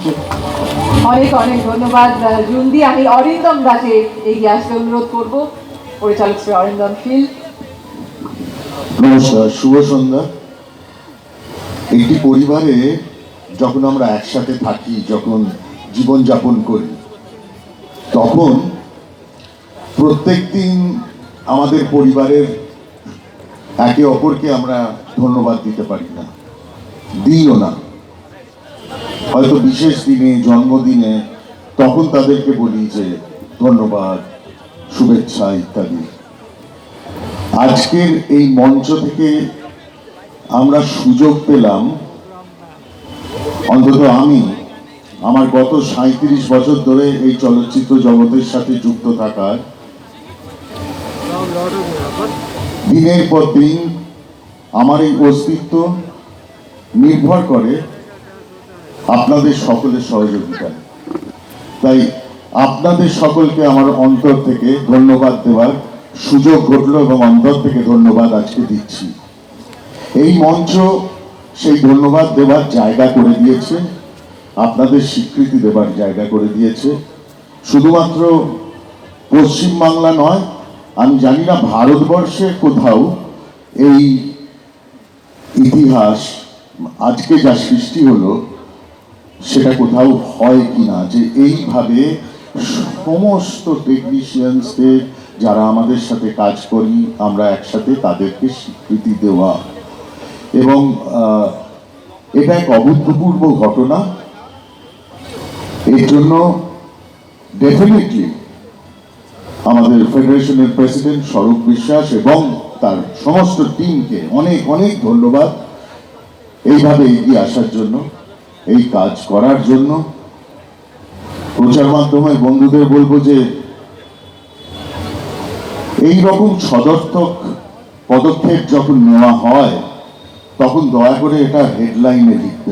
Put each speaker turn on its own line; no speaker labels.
অনেক অনেক ধন্যবাদ জুন্দি। আমি অরিন্দম দাসে এগিয়ে আসতে অনুরোধ করব, পরিচালক শ্রী অরিন্দম শীল।
নমস্কার, শুভ সন্ধ্যা। একটি পরিবারে যখন আমরা একসাথে থাকি, যখন জীবনযাপন করি, তখন প্রত্যেকদিন আমাদের পরিবারের একে অপরকে আমরা ধন্যবাদ দিতে পারি না, দিইও না। হয়তো বিশেষ দিনে, জন্মদিনে, তখন তাদেরকে বলি যে ধন্যবাদ, শুভেচ্ছা ইত্যাদি। আজকের এই মঞ্চ থেকে আমরা সুযোগ পেলাম, অন্তত আমি আমার গত 37 বছর ধরে এই চলচ্চিত্র জগতের সাথে যুক্ত থাকার, দিনের পর দিন আমার এই অস্তিত্ব নির্ভর করে আপনাদের সকলের সহযোগিতায়। তাই আপনাদের সকলকে আমার অন্তর থেকে ধন্যবাদ দেওয়ার সুযোগ ঘটল এবং অন্তর থেকে ধন্যবাদ আজকে দিচ্ছি। এই মঞ্চ সেই ধন্যবাদ দেওয়ার জায়গা করে দিয়েছে, আপনাদের স্বীকৃতি দেওয়ার জায়গা করে দিয়েছে। শুধুমাত্র পশ্চিমবাংলা নয়, আমি জানি না ভারতবর্ষে কোথাও এই ইতিহাস আজকে যা সৃষ্টি হলো সেটা কোথাও হয় কিনা, যে এইভাবে সমস্ত টেকনিশিয়ানসদের যারা আমাদের সাথে কাজ করি আমরা একসাথে তাদেরকে স্বীকৃতি দেওয়া। এবং এটা এক অভূতপূর্ব ঘটনা। এর জন্য ডেফিনেটলি আমাদের ফেডারেশনের প্রেসিডেন্ট স্বরূপ বিশ্বাস এবং তার সমস্ত টিমকে অনেক অনেক ধন্যবাদ এইভাবে এগিয়ে আসার জন্য, এই কাজ করার জন্য। প্রচার মাধ্যমে বন্ধুদের বলবো যে এই রকম সদর্থক পদক্ষেপ যখন নেওয়া হয় তখন দয়া করে এটা হেডলাইনে লিখবেন।